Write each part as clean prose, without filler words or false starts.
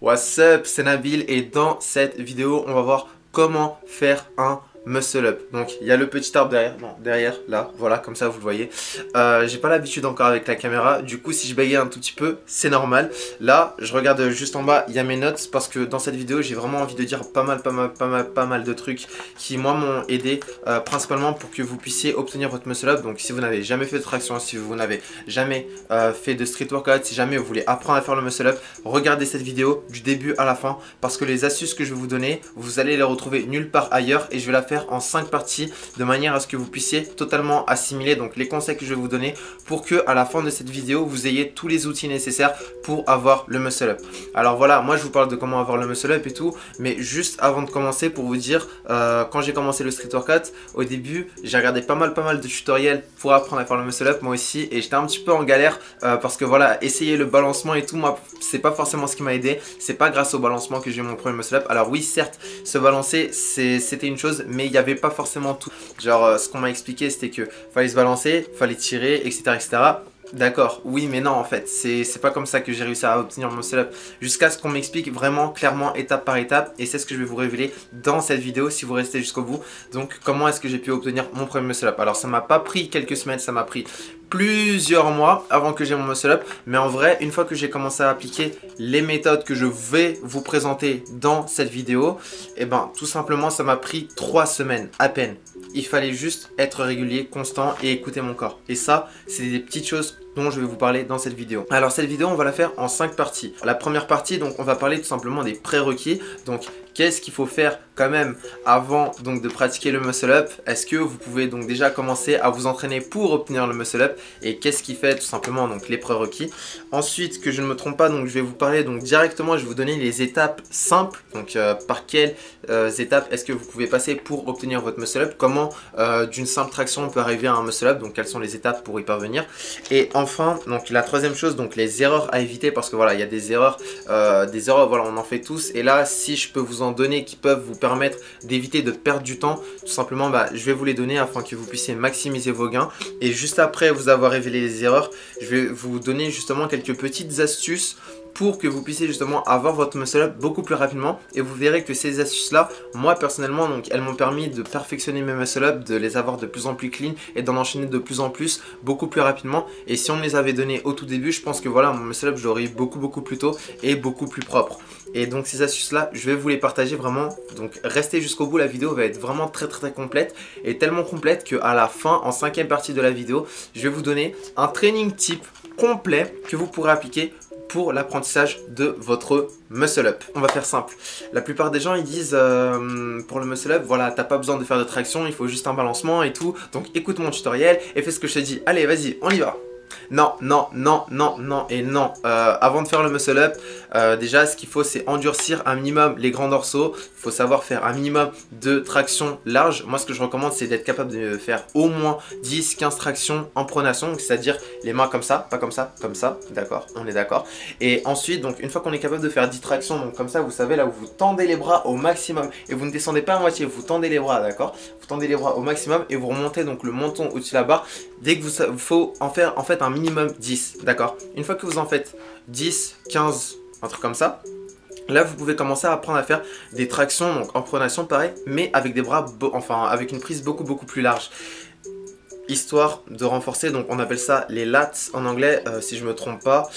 What's up, c'est Nabil et dans cette vidéo, on va voir comment faire un muscle up. Donc il y a le petit arbre derrière, non derrière, là, voilà, comme ça vous le voyez. J'ai pas l'habitude encore avec la caméra, du coup si je bégaye un tout petit peu, c'est normal. Là, je regarde juste en bas, il y a mes notes parce que dans cette vidéo, j'ai vraiment envie de dire pas mal de trucs qui moi m'ont aidé, principalement pour que vous puissiez obtenir votre muscle up. Donc si vous n'avez jamais fait de traction, si vous n'avez jamais fait de street workout, si jamais vous voulez apprendre à faire le muscle up, regardez cette vidéo du début à la fin parce que les astuces que je vais vous donner, vous allez les retrouver nulle part ailleurs et je vais la faire en 5 parties de manière à ce que vous puissiez totalement assimiler donc les conseils que je vais vous donner pour que à la fin de cette vidéo vous ayez tous les outils nécessaires pour avoir le muscle up. Alors voilà, moi je vous parle de comment avoir le muscle up et tout, mais juste avant de commencer pour vous dire, quand j'ai commencé le street workout, au début j'ai regardé pas mal de tutoriels pour apprendre à faire le muscle up moi aussi et j'étais un petit peu en galère parce que voilà, essayer le balancement et tout, moi c'est pas forcément ce qui m'a aidé, c'est pas grâce au balancement que j'ai eu mon premier muscle up. Alors oui certes, se balancer c'était une chose, mais il n'y avait pas forcément tout. Genre ce qu'on m'a expliqué c'était que fallait se balancer, fallait tirer, etc. D'accord, oui mais non en fait, c'est pas comme ça que j'ai réussi à obtenir mon muscle up jusqu'à ce qu'on m'explique vraiment clairement étape par étape et c'est ce que je vais vous révéler dans cette vidéo si vous restez jusqu'au bout. Donc comment est-ce que j'ai pu obtenir mon premier muscle up? Alors ça m'a pas pris quelques semaines, ça m'a pris plusieurs mois avant que j'ai mon muscle up, mais en vrai une fois que j'ai commencé à appliquer les méthodes que je vais vous présenter dans cette vidéo, et ben tout simplement ça m'a pris 3 semaines à peine. Il fallait juste être régulier, constant et écouter mon corps. Et ça, c'est des petites choses dont je vais vous parler dans cette vidéo. Alors cette vidéo, on va la faire en 5 parties. La première partie, donc on va parler tout simplement des prérequis. Donc qu'est-ce qu'il faut faire quand même avant donc de pratiquer le muscle up? Est-ce que vous pouvez donc déjà commencer à vous entraîner pour obtenir le muscle up? Et qu'est-ce qui fait tout simplement donc les prérequis? Ensuite, que je ne me trompe pas, donc je vais vous parler donc directement, je vais vous donner les étapes simples. Donc par quelles étapes est-ce que vous pouvez passer pour obtenir votre muscle up? Comment d'une simple traction on peut arriver à un muscle up? Donc quelles sont les étapes pour y parvenir? Et enfin, donc la troisième chose, donc les erreurs à éviter parce que voilà, il y a des erreurs, voilà, on en fait tous. Et là, si je peux vous en donner qui peuvent vous permettre d'éviter de perdre du temps, tout simplement, je vais vous les donner afin que vous puissiez maximiser vos gains. Et juste après vous avoir révélé les erreurs, je vais vous donner justement quelques petites astuces pour que vous puissiez justement avoir votre muscle up beaucoup plus rapidement. Et vous verrez que ces astuces là, moi personnellement, donc elles m'ont permis de perfectionner mes muscle up, de les avoir de plus en plus clean et d'en enchaîner de plus en plus beaucoup plus rapidement. Et si on me les avait donné au tout début, je pense que voilà, mon muscle up je l'aurais eu beaucoup plus tôt et beaucoup plus propre. Et donc ces astuces là, je vais vous les partager vraiment. Donc restez jusqu'au bout, la vidéo va être vraiment très complète et tellement complète qu'à la fin, en 5e partie de la vidéo, je vais vous donner un training type complet que vous pourrez appliquer pour l'apprentissage de votre muscle up. On va faire simple. La plupart des gens ils disent pour le muscle up, voilà, t'as pas besoin de faire de traction, il faut juste un balancement et tout. Donc écoute mon tutoriel et fais ce que je te dis. Allez, vas-y, on y va. Non et non. Avant de faire le muscle up, déjà ce qu'il faut c'est endurcir un minimum les grands dorsaux. Il faut savoir faire un minimum de traction large. Moi ce que je recommande c'est d'être capable de faire au moins 10-15 tractions en pronation, c'est-à-dire les mains comme ça, pas comme ça, comme ça, d'accord, on est d'accord. Et ensuite donc une fois qu'on est capable de faire 10 tractions, donc comme ça vous savez là où vous tendez les bras au maximum et vous ne descendez pas à moitié, vous tendez les bras, d'accord, vous tendez les bras au maximum et vous remontez donc le menton au-dessus de la barre. Dès que vous faut en faire en fait un minimum 10, d'accord. Une fois que vous en faites 10, 15, un truc comme ça, là vous pouvez commencer à apprendre à faire des tractions donc en pronation pareil, mais avec des bras, enfin avec une prise beaucoup plus large, histoire de renforcer, donc on appelle ça les lats en anglais si je me trompe pas.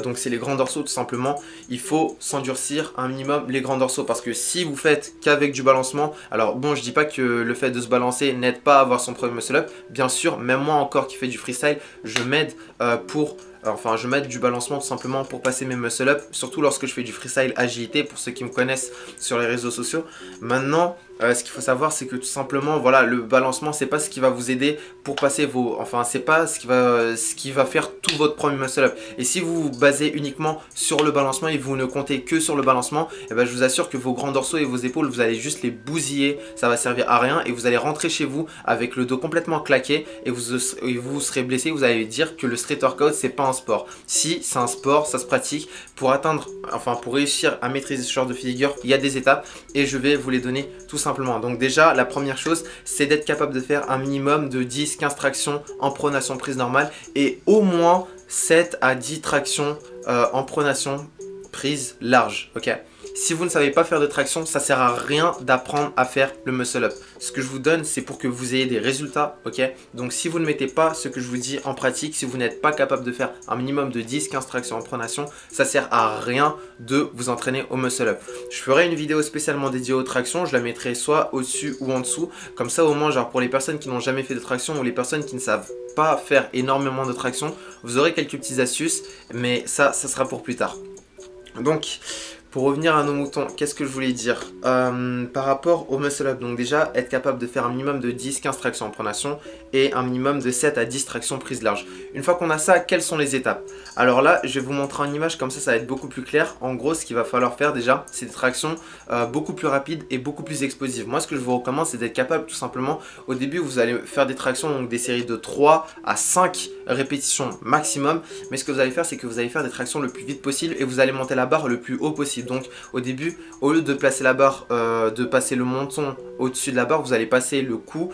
Donc c'est les grands dorsaux tout simplement. Il faut s'endurcir un minimum les grands dorsaux parce que si vous faites qu'avec du balancement, alors bon je dis pas que le fait de se balancer n'aide pas à avoir son premier muscle up, bien sûr, même moi encore qui fais du freestyle, je m'aide je m'aide du balancement tout simplement pour passer mes muscle up, surtout lorsque je fais du freestyle agilité pour ceux qui me connaissent sur les réseaux sociaux. Maintenant, ce qu'il faut savoir c'est que tout simplement voilà, le balancement c'est pas ce qui va vous aider pour passer vos, c'est pas ce qui va faire tout votre premier muscle up. Et si vous vous basez uniquement sur le balancement et vous ne comptez que sur le balancement, et ben je vous assure que vos grands dorsaux et vos épaules vous allez juste les bousiller, ça va servir à rien et vous allez rentrer chez vous avec le dos complètement claqué et vous serez blessé. Vous allez dire que le street workout c'est pas un sport. Si c'est un sport, ça se pratique. Pour atteindre, pour réussir à maîtriser ce genre de figure, il y a des étapes et je vais vous les donner tout simplement. Donc déjà la première chose c'est d'être capable de faire un minimum de 10-15 tractions en pronation prise normale et au moins 7 à 10 tractions en pronation prise large, ok? Si vous ne savez pas faire de traction, ça sert à rien d'apprendre à faire le muscle up. Ce que je vous donne, c'est pour que vous ayez des résultats, ok? Donc si vous ne mettez pas ce que je vous dis en pratique, si vous n'êtes pas capable de faire un minimum de 10-15 tractions en pronation, ça sert à rien de vous entraîner au muscle up. Je ferai une vidéo spécialement dédiée aux tractions, je la mettrai soit au-dessus ou en dessous. Comme ça au moins, genre pour les personnes qui n'ont jamais fait de traction ou les personnes qui ne savent pas faire énormément de traction, vous aurez quelques petites astuces, mais ça sera pour plus tard. Donc, pour revenir à nos moutons, qu'est-ce que je voulais dire par rapport au muscle up? Donc déjà, être capable de faire un minimum de 10-15 tractions en pronation et un minimum de 7 à 10 tractions prise large. Une fois qu'on a ça, quelles sont les étapes? Alors là, je vais vous montrer en image, comme ça va être beaucoup plus clair. En gros, ce qu'il va falloir faire déjà, c'est des tractions beaucoup plus rapides et beaucoup plus explosives. Moi, ce que je vous recommande, c'est d'être capable tout simplement, au début, vous allez faire des tractions, donc des séries de 3 à 5 répétitions maximum. Mais ce que vous allez faire, c'est que vous allez faire des tractions le plus vite possible et vous allez monter la barre le plus haut possible. Donc au début, au lieu de placer la barre, de passer le menton au-dessus de la barre, vous allez passer le cou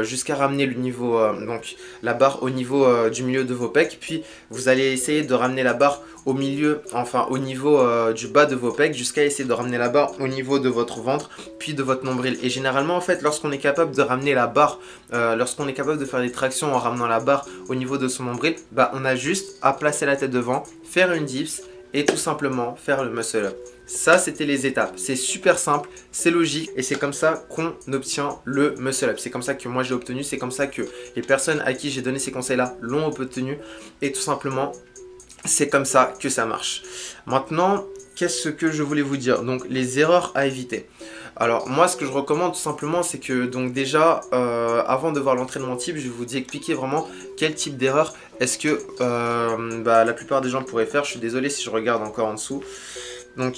jusqu'à ramener le niveau, donc la barre au niveau du milieu de vos pecs. Puis vous allez essayer de ramener la barre au milieu, enfin au niveau du bas de vos pecs, jusqu'à essayer de ramener la barre au niveau de votre ventre, puis de votre nombril. Et généralement en fait, lorsqu'on est capable de ramener la barre, lorsqu'on est capable de faire des tractions en ramenant la barre au niveau de son nombril, bah on a juste à placer la tête devant, faire une dips et tout simplement faire le muscle up. Ça, c'était les étapes. C'est super simple, c'est logique et c'est comme ça qu'on obtient le muscle up. C'est comme ça que moi j'ai obtenu, c'est comme ça que les personnes à qui j'ai donné ces conseils-là l'ont obtenu et tout simplement, c'est comme ça que ça marche. Maintenant, qu'est-ce que je voulais vous dire? Donc, les erreurs à éviter. Alors, moi, ce que je recommande tout simplement, c'est que donc déjà, avant de voir l'entraînement type, je vais vous expliquer vraiment quel type d'erreur est-ce que la plupart des gens pourraient faire. Je suis désolé si je regarde encore en dessous. Donc,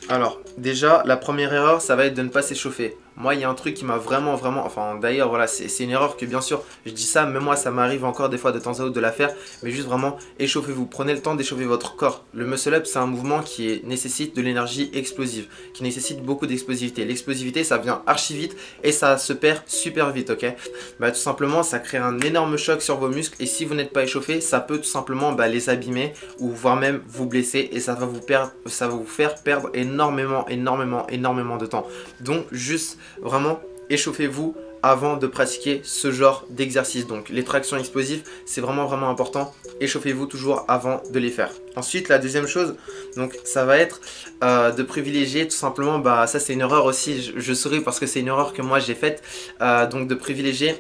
alors, déjà, la première erreur, ça va être de ne pas s'échauffer. Moi, il y a un truc qui m'a vraiment, enfin d'ailleurs, voilà, c'est une erreur que bien sûr, je dis ça, même moi, ça m'arrive encore des fois de temps à autre de la faire, mais juste vraiment, échauffez-vous, prenez le temps d'échauffer votre corps. Le muscle up, c'est un mouvement qui nécessite de l'énergie explosive, qui nécessite beaucoup d'explosivité. L'explosivité, ça vient archi vite et ça se perd super vite, ok? Bah, tout simplement, ça crée un énorme choc sur vos muscles et si vous n'êtes pas échauffé, ça peut tout simplement les abîmer ou voire même vous blesser et ça va vous faire perdre énormément de temps. Donc, juste vraiment, échauffez-vous avant de pratiquer ce genre d'exercice. Donc les tractions explosives, c'est vraiment important. Échauffez-vous toujours avant de les faire. Ensuite, la deuxième chose, donc ça va être de privilégier tout simplement, ça c'est une erreur aussi, je souris parce que c'est une erreur que moi j'ai faite, donc de privilégier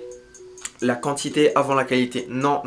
la quantité avant la qualité. Non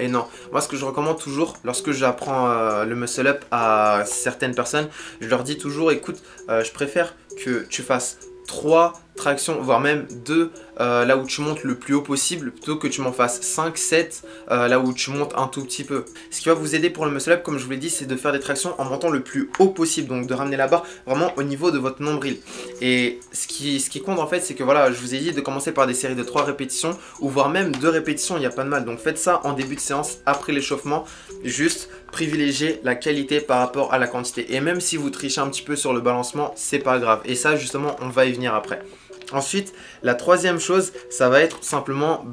et non. Moi, ce que je recommande toujours lorsque j'apprends le muscle up à certaines personnes, je leur dis toujours, écoute, je préfère que tu fasses 3 tractions, voire même 2 là où tu montes le plus haut possible, plutôt que tu m'en fasses 5, 7 là où tu montes un tout petit peu. Ce qui va vous aider pour le muscle up, comme je vous l'ai dit, c'est de faire des tractions en montant le plus haut possible, donc de ramener la barre vraiment au niveau de votre nombril. Et ce qui compte en fait, c'est que voilà, je vous ai dit de commencer par des séries de 3 répétitions ou voire même 2 répétitions, il n'y a pas de mal. Donc faites ça en début de séance après l'échauffement, juste privilégier la qualité par rapport à la quantité. Et même si vous trichez un petit peu sur le balancement, c'est pas grave. Et ça justement, on va y venir après. Ensuite, la troisième chose, ça va être tout simplement,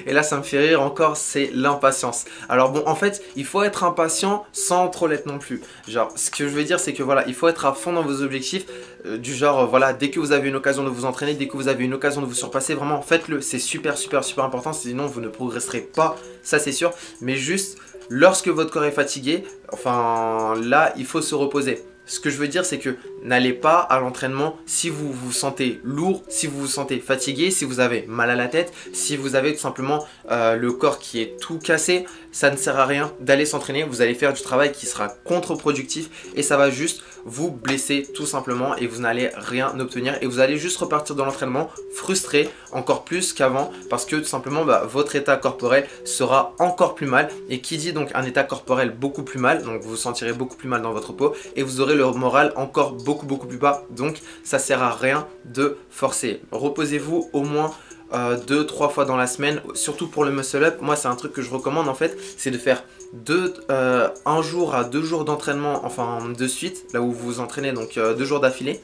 et là ça me fait rire encore, c'est l'impatience. Alors bon, en fait, il faut être impatient sans trop l'être non plus. Genre, ce que je veux dire, c'est que voilà, il faut être à fond dans vos objectifs, du genre, voilà, dès que vous avez une occasion de vous entraîner, dès que vous avez une occasion de vous surpasser, vraiment, faites-le. C'est super important, sinon vous ne progresserez pas, ça c'est sûr. Mais juste, lorsque votre corps est fatigué, enfin, là, il faut se reposer. Ce que je veux dire, c'est que n'allez pas à l'entraînement si vous vous sentez lourd, si vous vous sentez fatigué, si vous avez mal à la tête, si vous avez tout simplement le corps qui est tout cassé. Ça ne sert à rien d'aller s'entraîner. Vous allez faire du travail qui sera contre-productif et ça va juste vous blesser tout simplement et vous n'allez rien obtenir. Et vous allez juste repartir de l'entraînement frustré encore plus qu'avant parce que tout simplement votre état corporel sera encore plus mal. Et qui dit donc un état corporel beaucoup plus mal, donc vous vous sentirez beaucoup plus mal dans votre peau et vous aurez le moral encore beaucoup plus bas. Donc ça sert à rien de forcer. Reposez-vous au moins 2-3 fois dans la semaine, surtout pour le muscle up. Moi c'est un truc que je recommande en fait, c'est de faire 1 jour à 2 jours d'entraînement, enfin de suite, là où vous vous entraînez, donc 2 jours d'affilée.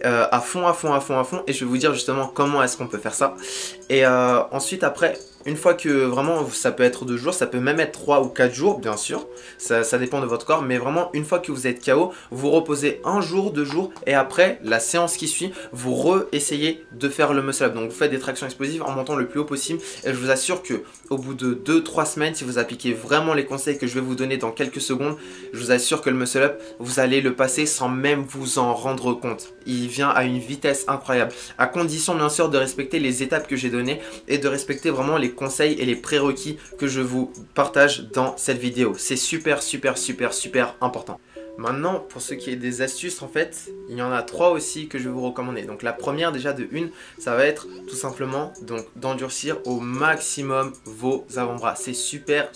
À fond et je vais vous dire justement comment est-ce qu'on peut faire ça et ensuite après une fois que vraiment, ça peut être 2 jours, ça peut même être 3 ou 4 jours, bien sûr, ça dépend de votre corps, mais vraiment, une fois que vous êtes KO, vous reposez 1 jour, 2 jours, et après, la séance qui suit, vous re-essayez de faire le muscle up. Donc vous faites des tractions explosives en montant le plus haut possible, et je vous assure que au bout de 2-3 semaines, si vous appliquez vraiment les conseils que je vais vous donner dans quelques secondes, je vous assure que le muscle up, vous allez le passer sans même vous en rendre compte. Il vient à une vitesse incroyable, à condition bien sûr de respecter les étapes que j'ai données et de respecter vraiment les conseils et les prérequis que je vous partage dans cette vidéo. C'est super important. Maintenant, pour ce qui est des astuces, en fait, il y en a 3 aussi que je vais vous recommander. Donc la première déjà de une, ça va être tout simplement donc d'endurcir au maximum vos avant-bras. C'est super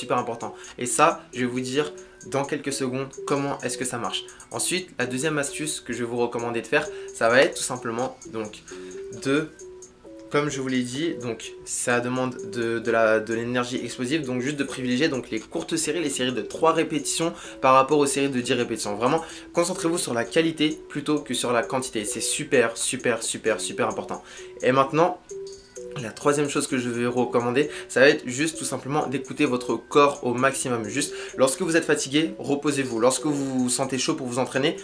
important. Et ça, je vais vous dire dans quelques secondes comment est-ce que ça marche. Ensuite, la deuxième astuce que je vais vous recommander de faire, ça va être tout simplement donc comme je vous l'ai dit, donc ça demande de l'énergie explosive, donc juste de privilégier donc les courtes séries, les séries de 3 répétitions par rapport aux séries de 10 répétitions. Vraiment, concentrez-vous sur la qualité plutôt que sur la quantité. C'est super important. Et maintenant, la troisième chose que je vais vous recommander, ça va être juste tout simplement d'écouter votre corps au maximum. Juste, lorsque vous êtes fatigué, reposez-vous. Lorsque vous vous sentez chaud pour vous entraîner,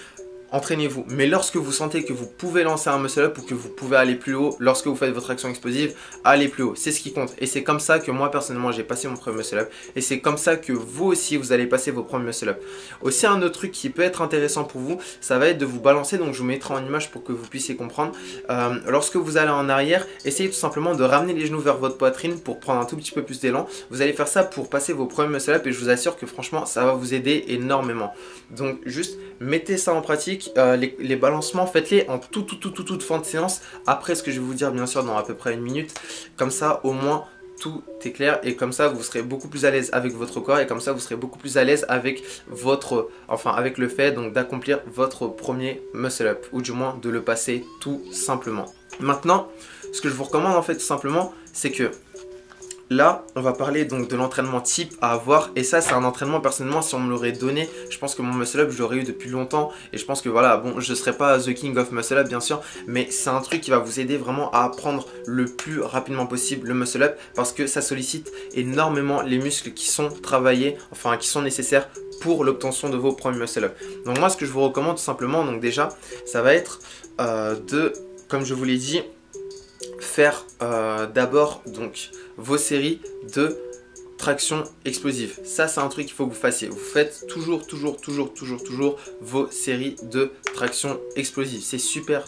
entraînez-vous. Mais lorsque vous sentez que vous pouvez lancer un muscle up ou que vous pouvez aller plus haut, lorsque vous faites votre action explosive, allez plus haut. C'est ce qui compte. Et c'est comme ça que moi, personnellement, j'ai passé mon premier muscle up. Et c'est comme ça que vous aussi, vous allez passer vos premiers muscle up. Aussi, un autre truc qui peut être intéressant pour vous, ça va être de vous balancer. Donc, je vous mettrai en image pour que vous puissiez comprendre. Lorsque vous allez en arrière, essayez tout simplement de ramener les genoux vers votre poitrine pour prendre un tout petit peu plus d'élan. Vous allez faire ça pour passer vos premiers muscle up et je vous assure que franchement, ça va vous aider énormément. Donc, juste mettez ça en pratique. Les balancements, faites-les en toute fin de séance après ce que je vais vous dire bien sûr dans à peu près 1 minute. Comme ça au moins tout est clair et comme ça vous serez beaucoup plus à l'aise avec votre corps et comme ça vous serez beaucoup plus à l'aise avec avec le fait donc d'accomplir votre premier muscle up ou du moins de le passer tout simplement. Maintenant, ce que je vous recommande en fait tout simplement, c'est que là, on va parler donc de l'entraînement type à avoir et ça c'est un entraînement personnellement si on me l'aurait donné, je pense que mon muscle up je l'aurais eu depuis longtemps et je pense que voilà, bon je ne serai pas the king of muscle up bien sûr, mais c'est un truc qui va vous aider vraiment à apprendre le plus rapidement possible le muscle up parce que ça sollicite énormément les muscles qui sont travaillés, enfin qui sont nécessaires pour l'obtention de vos premiers muscle up. Donc moi ce que je vous recommande tout simplement, donc déjà ça va être comme je vous l'ai dit, faire d'abord donc vos séries de traction explosive. Ça c'est un truc qu'il faut que vous fassiez. Vous faites toujours vos séries de traction explosive. C'est super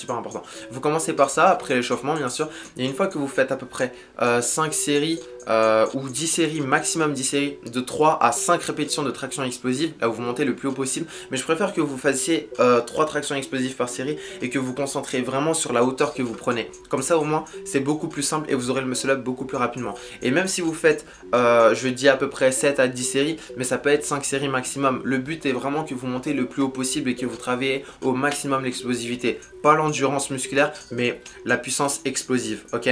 important. Vous commencez par ça, après l'échauffement bien sûr. Et une fois que vous faites à peu près 5 séries ou 10 séries, maximum 10 séries de 3 à 5 répétitions de traction explosive, là où vous montez le plus haut possible. Mais je préfère que vous fassiez 3 tractions explosives par série et que vous concentrez vraiment sur la hauteur que vous prenez. Comme ça au moins c'est beaucoup plus simple et vous aurez le muscle up beaucoup plus rapidement. Et même si vous faites je dis à peu près 7 à 10 séries, mais ça peut être 5 séries maximum. Le but est vraiment que vous montez le plus haut possible et que vous travaillez au maximum l'explosivité. Pas l'endurance musculaire, mais la puissance explosive, ok?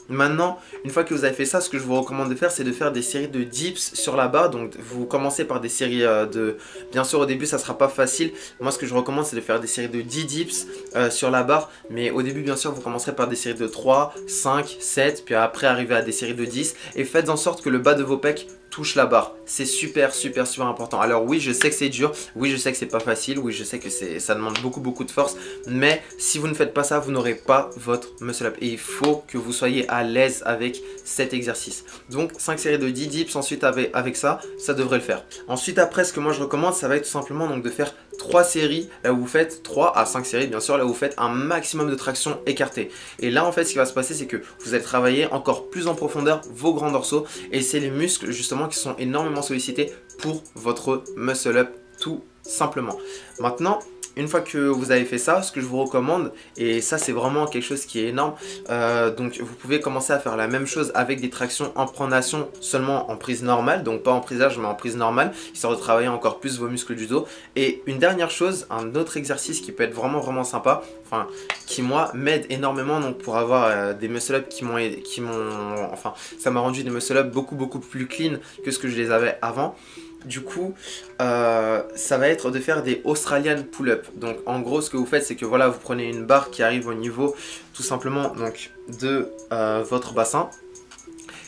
Maintenant, une fois que vous avez fait ça, ce que je vous recommande de faire, c'est de faire des séries de dips sur la barre. Donc, vous commencez par des séries de... Bien sûr, au début, ça ne sera pas facile. Moi, ce que je recommande, c'est de faire des séries de 10 dips sur la barre. Mais au début, bien sûr, vous commencerez par des séries de 3, 5, 7. Puis après, arriver à des séries de 10. Et faites en sorte que le bas de vos pecs touche la barre. C'est super important. Alors oui, je sais que c'est dur. Oui, je sais que c'est pas facile. Oui, je sais que ça demande beaucoup de force. Mais si vous ne faites pas ça, vous n'aurez pas votre muscle up. Et il faut que vous soyez à l'aise avec cet exercice. Donc 5 séries de 10 dips ensuite avec ça devrait le faire. Ensuite après, ce que moi je recommande, ça va être tout simplement donc de faire 3 séries, là où vous faites 3 à 5 séries bien sûr, là où vous faites un maximum de traction écartée. Et là en fait ce qui va se passer, c'est que vous allez travailler encore plus en profondeur vos grands dorsaux et c'est les muscles justement qui sont énormément sollicités pour votre muscle up tout simplement. Maintenant, une fois que vous avez fait ça, ce que je vous recommande, et ça c'est vraiment quelque chose qui est énorme, donc vous pouvez commencer à faire la même chose avec des tractions en pronation seulement en prise normale, donc pas en prise large mais en prise normale, histoire de travailler encore plus vos muscles du dos. Et une dernière chose, un autre exercice qui peut être vraiment sympa, enfin qui moi m'aide énormément donc pour avoir des muscle up enfin ça m'a rendu des muscle up beaucoup plus clean que ce que je les avais avant. du coup, ça va être de faire des Australian pull-up. Donc en gros, ce que vous faites, c'est que voilà, vous prenez une barre qui arrive au niveau tout simplement donc, de votre bassin.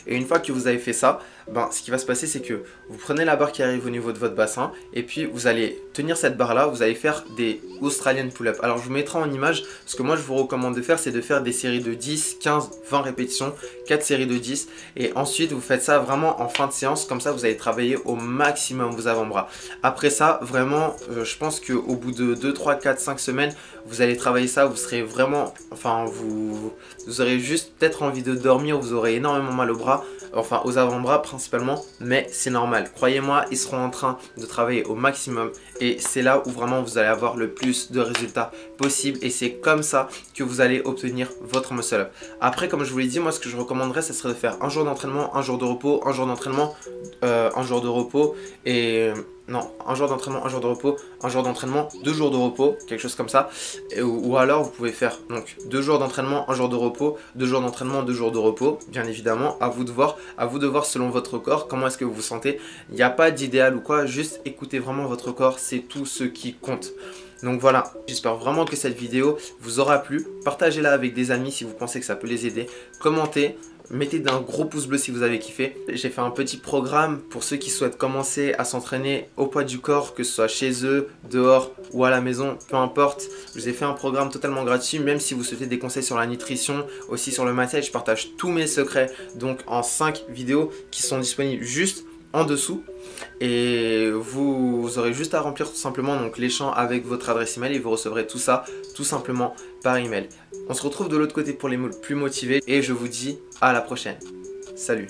Et une fois que vous avez fait ça, ben, ce qui va se passer, c'est que vous prenez la barre qui arrive au niveau de votre bassin et puis vous allez tenir cette barre là, vous allez faire des Australian pull-up. Alors je vous mettrai en image, ce que moi je vous recommande de faire, c'est de faire des séries de 10, 15, 20 répétitions, 4 séries de 10 et ensuite vous faites ça vraiment en fin de séance, comme ça vous allez travailler au maximum vos avant-bras. Après ça, vraiment, je pense qu'au bout de 2, 3, 4, 5 semaines, vous allez travailler ça, vous serez vraiment, enfin vous aurez juste peut-être envie de dormir, vous aurez énormément mal au bras, enfin aux avant-bras principalement, mais c'est normal. Croyez-moi, ils seront en train de travailler au maximum et c'est là où vraiment vous allez avoir le plus de résultats possible et c'est comme ça que vous allez obtenir votre muscle up. Après, comme je vous l'ai dit, moi ce que je recommanderais, ce serait de faire un jour d'entraînement, un jour de repos, un jour d'entraînement, un jour de repos et... Non, un jour d'entraînement, un jour de repos, un jour d'entraînement, 2 jours de repos, quelque chose comme ça. Ou alors vous pouvez faire donc 2 jours d'entraînement, un jour de repos, 2 jours d'entraînement, 2 jours de repos. Bien évidemment, à vous de voir selon votre corps, comment est-ce que vous vous sentez. Il n'y a pas d'idéal ou quoi, juste écoutez vraiment votre corps, c'est tout ce qui compte. Donc voilà, j'espère vraiment que cette vidéo vous aura plu. Partagez-la avec des amis si vous pensez que ça peut les aider. Commentez. Mettez d'un gros pouce bleu si vous avez kiffé. J'ai fait un petit programme pour ceux qui souhaitent commencer à s'entraîner au poids du corps, que ce soit chez eux, dehors ou à la maison, peu importe. Je vous ai fait un programme totalement gratuit, même si vous souhaitez des conseils sur la nutrition, aussi sur le massage. Je partage tous mes secrets, donc en 5 vidéos qui sont disponibles juste en dessous. Et vous aurez juste à remplir tout simplement donc les champs avec votre adresse email et vous recevrez tout ça tout simplement par email. On se retrouve de l'autre côté pour les plus motivés et je vous dis à la prochaine. Salut!